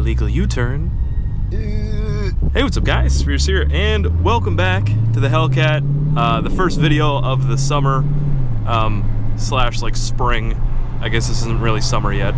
illegal U-turn. Hey, what's up guys? Spears here, and welcome back to the Hellcat, the first video of the summer, slash like spring. I guess this isn't really summer yet.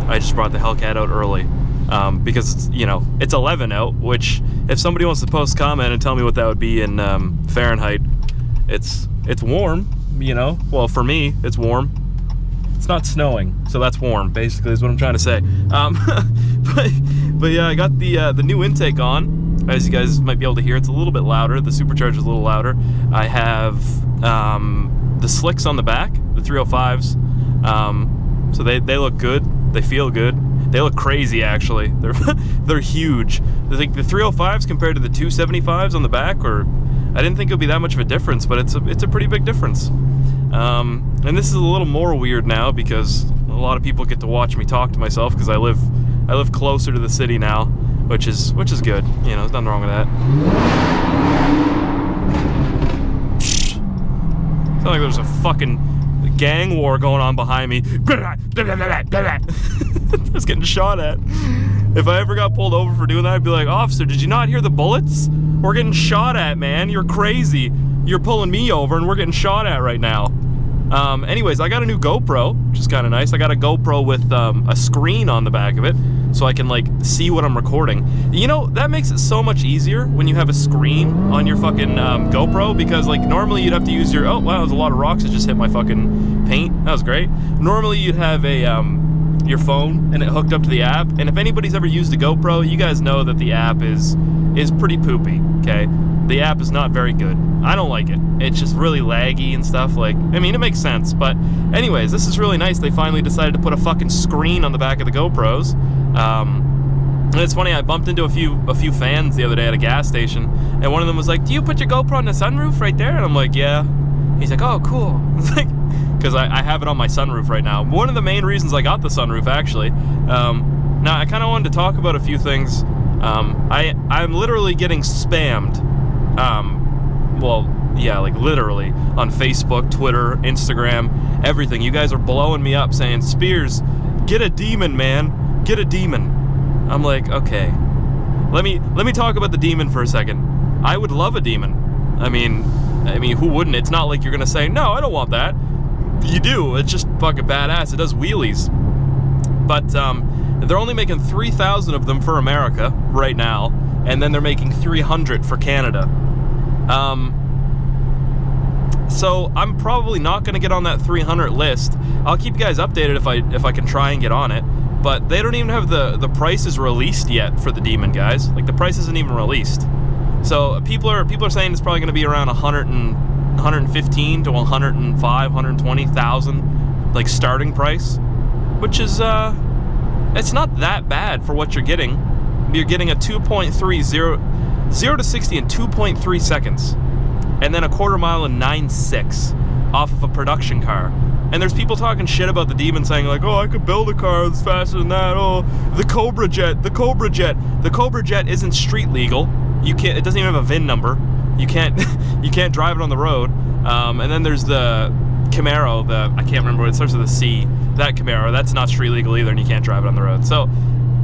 I just brought the Hellcat out early, because, you know, it's 11 out, which, if somebody wants to post comment and tell me what that would be in Fahrenheit, it's warm, you know? Well, for me, it's warm. It's not snowing, so that's warm, basically, is what I'm trying to say. But yeah, I got the new intake on. As you guys might be able to hear, it's a little bit louder. The supercharger's a little louder. I have the slicks on the back, the 305s. So they look good. They feel good. They look crazy, actually. They're huge. I think the 305s compared to the 275s on the back, I didn't think it would be that much of a difference, but it's a pretty big difference. And this is a little more weird now because a lot of people get to watch me talk to myself because I live closer to the city now, which is good. You know, there's nothing wrong with that. Sounds like there's a fucking gang war going on behind me. I was getting shot at. If I ever got pulled over for doing that, I'd be like, "Officer, did you not hear the bullets? We're getting shot at, man. You're crazy. You're pulling me over and we're getting shot at right now." Anyways, I got a new GoPro, which is kind of nice. I got a GoPro with a screen on the back of it, so I can like see what I'm recording. You know, that makes it so much easier when you have a screen on your fucking GoPro, because like normally you'd have to use your, oh wow, there's a lot of rocks that just hit my fucking paint. That was great. Normally you'd have a your phone and it hooked up to the app, and if anybody's ever used a GoPro, you guys know that the app is pretty poopy, okay? The app is not very good. I don't like it. It's just really laggy and stuff. Like, I mean, it makes sense, but anyways, this is really nice. They finally decided to put a fucking screen on the back of the GoPros. And it's funny, I bumped into a few fans the other day at a gas station, and one of them was like, "Do you put your GoPro on the sunroof right there?" And I'm like, "Yeah." He's like, "Oh, cool." It's like, because I have it on my sunroof right now. One of the main reasons I got the sunroof, actually. Now, I kind of wanted to talk about a few things. I'm literally getting spammed. Well, yeah, like literally on Facebook, Twitter, Instagram, everything. You guys are blowing me up saying, "Spears, get a demon, man. Get a demon." I'm like, okay. Let me talk about the demon for a second. I would love a demon. I mean, who wouldn't? It's not like you're gonna say, "No, I don't want that." You do. It's just fucking badass. It does wheelies. But they're only making 3,000 of them for America right now, and then they're making 300 for Canada. So I'm probably not going to get on that 300 list. I'll keep you guys updated if I can try and get on it. But they don't even have the prices released yet for the demon, guys. Like, the price isn't even released. So people are saying it's probably going to be around 115 to 105, 120,000 like starting price, which is it's not that bad for what you're getting. You're getting a 2.30 0 to 60 in 2.3 seconds, and then a quarter mile in 9.6 off of a production car. And there's people talking shit about the demon, saying like, "Oh, I could build a car that's faster than that. Oh, the Cobra Jet, the Cobra Jet." The Cobra Jet isn't street legal. You can't. It doesn't even have a VIN number. You can't drive it on the road. And then there's the Camaro. I can't remember what it starts with a C. That Camaro, that's not street legal either, and you can't drive it on the road. So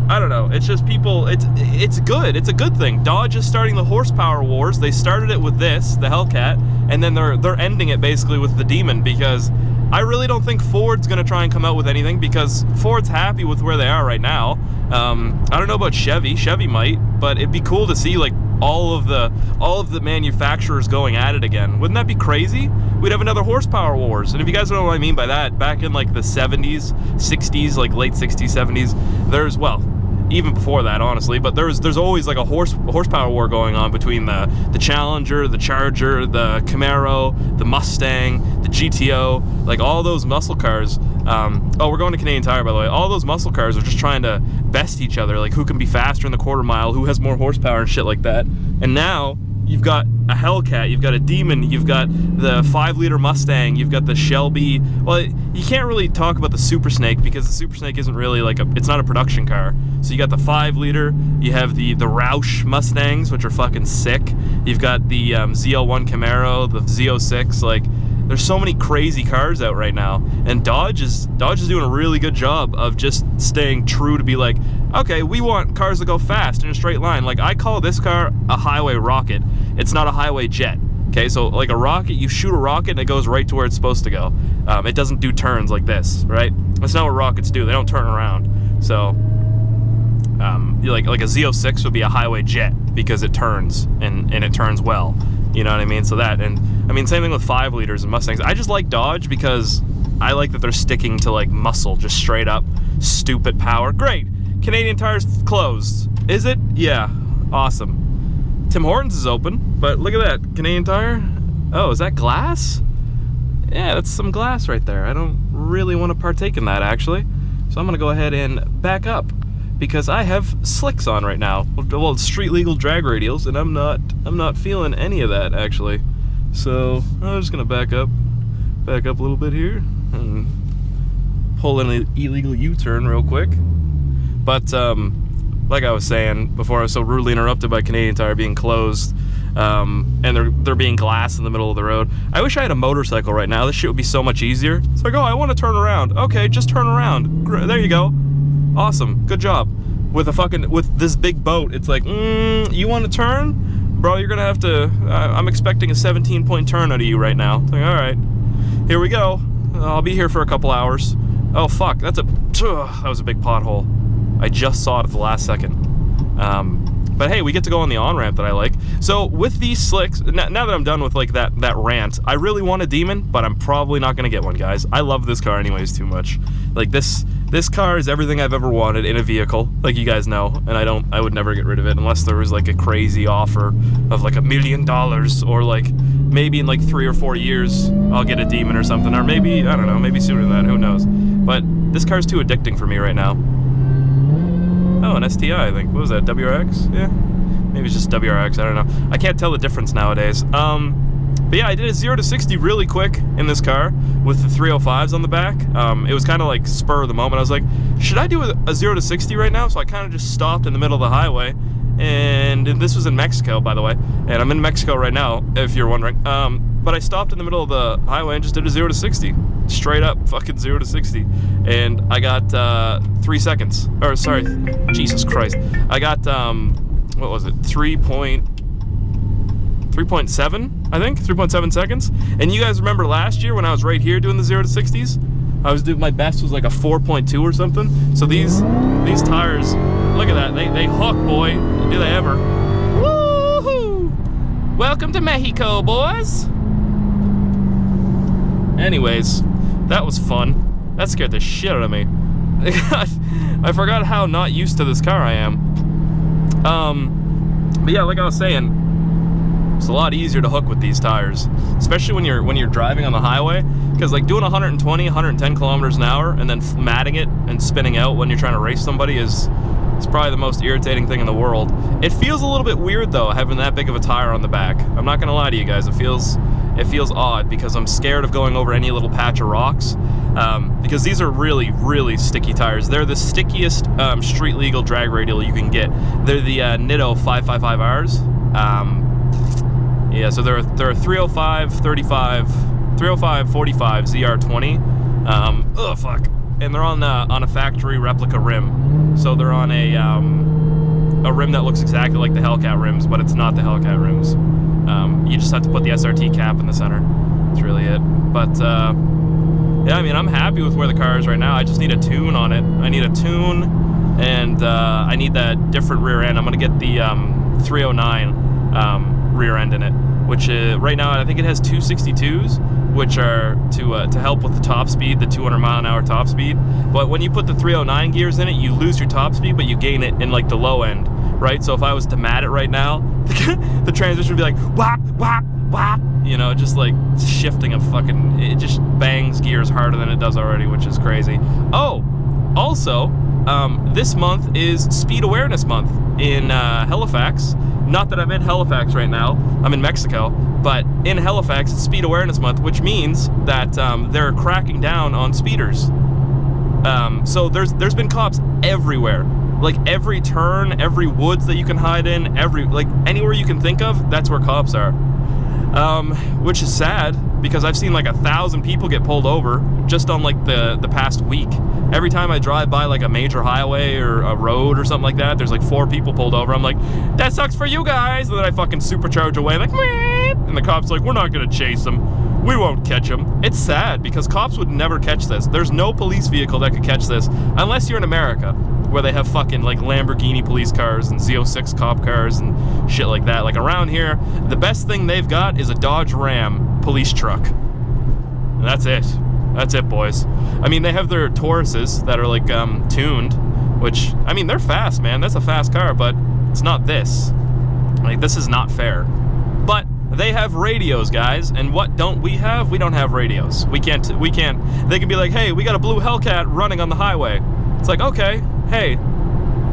I don't know. It's just people. It's good. It's a good thing. Dodge is starting the horsepower wars. They started it with this, the Hellcat, and then they're ending it basically with the Demon, because I really don't think Ford's gonna try and come out with anything, because Ford's happy with where they are right now. I don't know about Chevy. Chevy might, but it'd be cool to see like all of the manufacturers going at it again. Wouldn't that be crazy? We'd have another horsepower wars. And if you guys don't know what I mean by that, back in like the 70s, 60s, like late 60s, 70s, there's, well, even before that, honestly, but there's always like a horsepower war going on between the Challenger, the Charger, the Camaro, the Mustang, the GTO, like all those muscle cars. Oh, we're going to Canadian Tire, by the way. All those muscle cars are just trying to best each other, like who can be faster in the quarter mile, who has more horsepower and shit like that. And now you've got a Hellcat, you've got a Demon, you've got the 5-liter Mustang, you've got the Shelby. Well, you can't really talk about the Super Snake because the Super Snake isn't really like it's not a production car. So you got the 5-liter, you have the Roush Mustangs, which are fucking sick. You've got the ZL1 Camaro, the Z06, like There's so many crazy cars out right now, and Dodge is doing a really good job of just staying true to be like, okay, we want cars that go fast in a straight line. Like, I call this car a highway rocket. It's not a highway jet. Okay, so like a rocket, you shoot a rocket and it goes right to where it's supposed to go. It doesn't do turns like this, right? That's not what rockets do. They don't turn around. So, like a Z06 would be a highway jet because it turns and it turns well. You know what I mean? So that, and I mean, same thing with 5 liters and Mustangs. I just like Dodge because I like that they're sticking to like muscle, just straight up stupid power. Great. Canadian Tire's closed. Is it? Yeah. Awesome. Tim Hortons is open, but look at that. Canadian Tire. Oh, is that glass? Yeah, that's some glass right there. I don't really want to partake in that, actually. So I'm going to go ahead and back up because I have slicks on right now. Well, it's street legal drag radials, and I'm not feeling any of that, actually. So I'm just going to back up a little bit here and pull an illegal U-turn real quick. But, like I was saying before, I was so rudely interrupted by Canadian Tire being closed, and there being glass in the middle of the road. I wish I had a motorcycle right now. This shit would be so much easier. It's like, oh, I want to turn around. Okay, just turn around. There you go. Awesome. Good job. With this big boat, it's like, you want to turn? Bro, you're gonna have to, I'm expecting a 17-point turn out of you right now. It's like, all right, here we go. I'll be here for a couple hours. Oh, fuck, that was a big pothole. I just saw it at the last second. But hey, we get to go on the on-ramp that I like. So with these slicks, now that I'm done with like that rant, I really want a Demon, but I'm probably not gonna get one, guys. I love this car anyways too much. Like this car is everything I've ever wanted in a vehicle, like you guys know, and I would never get rid of it unless there was like a crazy offer of like $1 million, or like maybe in like 3 or 4 years I'll get a Demon or something, or maybe, I don't know, maybe sooner than that, who knows. But this car's too addicting for me right now. Oh, an STI, I think. What was that, WRX? Yeah, maybe it's just WRX, I don't know. I can't tell the difference nowadays. But yeah, I did a 0 to 60 really quick in this car with the 305s on the back. It was kind of like spur of the moment. I was like, should I do a 0 to 60 right now? So I kind of just stopped in the middle of the highway. And this was in Mexico, by the way. And I'm in Mexico right now, if you're wondering. But I stopped in the middle of the highway and just did a 0 to 60. Straight up fucking 0 to 60. And I got 3 seconds. Or sorry, Jesus Christ. I got, what was it? 3.7, I think? 3.7 seconds. And you guys remember last year when I was right here doing the 0 to 60s? I was doing, my best was like a 4.2 or something. So these tires, look at that. They hook, boy. Do they ever. Woohoo! Welcome to Mexico, boys. Anyways, that was fun. That scared the shit out of me. I forgot how not used to this car I am. But yeah, like I was saying, it's a lot easier to hook with these tires, especially when you're driving on the highway, because like doing 120, 110 kilometers an hour and then matting it and spinning out when you're trying to race somebody is probably the most irritating thing in the world. It feels a little bit weird though, having that big of a tire on the back. I'm not gonna lie to you guys, it feels odd because I'm scared of going over any little patch of rocks, because these are really, really sticky tires. They're the stickiest street legal drag radial you can get. They're the Nitto 555Rs. Yeah, so they're a 305, 35, 305, 45 ZR20. Oh fuck. And they're on a factory replica rim. So they're on a rim that looks exactly like the Hellcat rims, but it's not the Hellcat rims. You just have to put the SRT cap in the center. That's really it. But yeah, I mean, I'm happy with where the car is right now. I just need a tune on it. I need a tune, and I need that different rear end. I'm gonna get the 309 rear end in it, which right now I think it has 262s, which are to help with the top speed, the 200-mile-an-hour top speed. But when you put the 309 gears in it, you lose your top speed, but you gain it in like the low end, right? So if I was to mat it right now, the transmission would be like whap, whap, whap, you know, just like shifting a fucking, it just bangs gears harder than it does already, which is crazy. Oh, also, this month is Speed Awareness Month in Halifax. Not that I'm in Halifax right now, I'm in Mexico, but in Halifax it's Speed Awareness Month, which means that they're cracking down on speeders. So there's been cops everywhere. Like every turn, every woods that you can hide in, like anywhere you can think of, that's where cops are. Which is sad, because I've seen like 1,000 people get pulled over just on like the past week. Every time I drive by like a major highway or a road or something like that, there's like 4 people pulled over. I'm like, that sucks for you guys. And then I fucking supercharge away like, meep. And the cop's like, we're not gonna chase them. We won't catch them. It's sad because cops would never catch this. There's no police vehicle that could catch this unless you're in America, where they have fucking like Lamborghini police cars and Z06 cop cars and shit like that. Like around here, the best thing they've got is a Dodge Ram police truck. And that's it. That's it, boys. I mean, they have their Tauruses that are like tuned, which, I mean, they're fast, man. That's a fast car, but it's not this. Like, this is not fair. But they have radios, guys, and what don't we have? We don't have radios. We can't, they can be like, hey, we got a blue Hellcat running on the highway. It's like, okay, hey,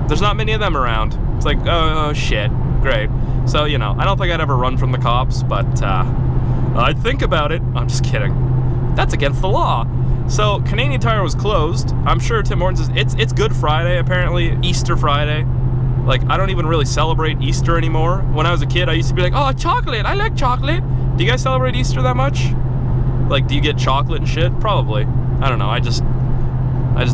there's not many of them around. It's like, oh shit, great. So, you know, I don't think I'd ever run from the cops, but I'd think about it. I'm just kidding. That's against the law. So, Canadian Tire was closed. I'm sure Tim Hortons it's Good Friday, apparently, Easter Friday. Like, I don't even really celebrate Easter anymore. When I was a kid, I used to be like, oh, chocolate, I like chocolate. Do you guys celebrate Easter that much? Like, do you get chocolate and shit? Probably. I don't know, I just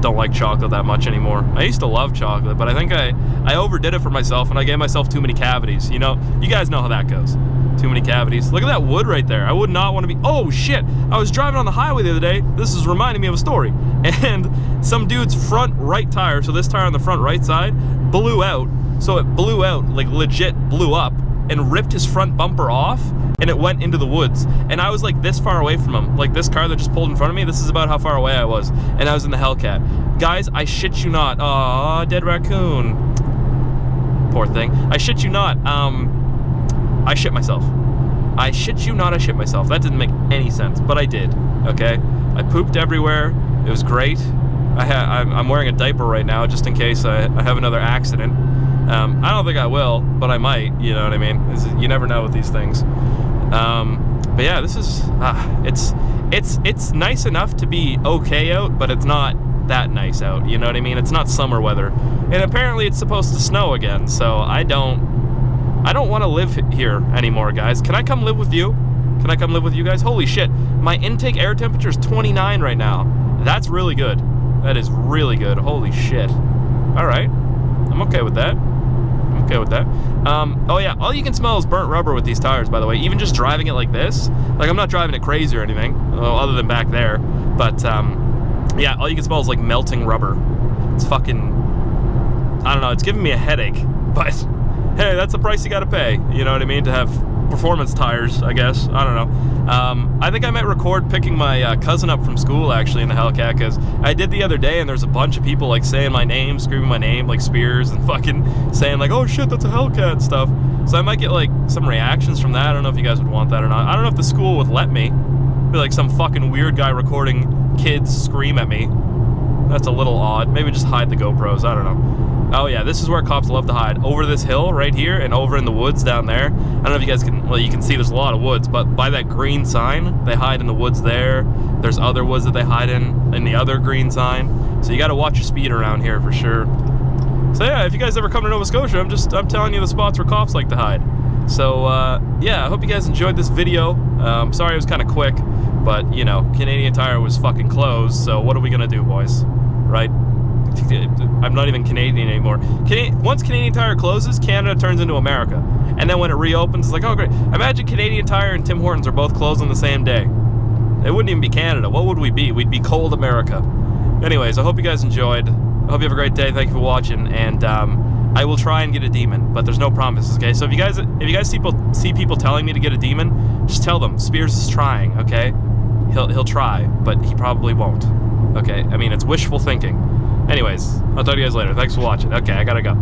don't like chocolate that much anymore. I used to love chocolate, but I think I overdid it for myself and I gave myself too many cavities. You know, you guys know how that goes. Too many cavities. Look at that wood right there. I would not want to be, oh shit. I was driving on the highway the other day. This is reminding me of a story. And some dude's front right tire, so this tire on the front right side, blew out. So it blew out, like legit blew up and ripped his front bumper off and it went into the woods. And I was like this far away from him. Like this car that just pulled in front of me, this is about how far away I was. And I was in the Hellcat. Guys, I shit you not. Aw, dead raccoon. Poor thing. I shit you not. I shit myself. I shit you not, I shit myself. That didn't make any sense, but I did, okay? I pooped everywhere. It was great. I'm wearing a diaper right now just in case I have another accident. I don't think I will, but I might, you know what I mean? You never know with these things. But yeah, this is, it's nice enough to be okay out, but it's not that nice out, you know what I mean? It's not summer weather. And apparently it's supposed to snow again, so I don't want to live here anymore, guys. Can I come live with you? Can I come live with you guys? Holy shit, my intake air temperature is 29 right now. That's really good. That is really good. Holy shit. All right, I'm okay with that. I'm okay with that. Oh yeah, all you can smell is burnt rubber with these tires, by the way. Even just driving it like this. Like, I'm not driving it crazy or anything, other than back there. But yeah, all you can smell is like melting rubber. It's fucking, I don't know, it's giving me a headache, but hey, that's the price you gotta pay, you know what I mean, to have performance tires, I guess. I don't know. I think I might record picking my cousin up from school, actually, in the Hellcat, because I did the other day, and there's a bunch of people, like, saying my name, screaming my name, like Spears, and fucking saying, like, oh shit, that's a Hellcat stuff. So I might get, like, some reactions from that. I don't know if you guys would want that or not. I don't know if the school would let me. Be like some fucking weird guy recording kids scream at me. That's a little odd. Maybe just hide the GoPros, I don't know. Oh yeah, this is where cops love to hide. Over this hill right here and over in the woods down there. I don't know if you guys can, well, you can see there's a lot of woods, but by that green sign, they hide in the woods there. There's other woods that they hide in the other green sign. So you gotta watch your speed around here for sure. So yeah, if you guys ever come to Nova Scotia, I'm telling you the spots where cops like to hide. So yeah, I hope you guys enjoyed this video. Sorry it was kind of quick, but you know, Canadian Tire was fucking closed, so what are we gonna do, boys? Right? I'm not even Canadian anymore. Once Canadian Tire closes, Canada turns into America. And then when it reopens, it's like, oh great. Imagine Canadian Tire and Tim Hortons are both closed on the same day. It wouldn't even be Canada. What would we be? We'd be cold America. Anyways, I hope you guys enjoyed. I hope you have a great day. Thank you for watching. And I will try and get a demon, but there's no promises, okay? So if you guys see people telling me to get a demon, just tell them Spears is trying, okay? He'll try, but he probably won't. Okay? I mean, it's wishful thinking. Anyways, I'll talk to you guys later. Thanks for watching. Okay, I gotta go.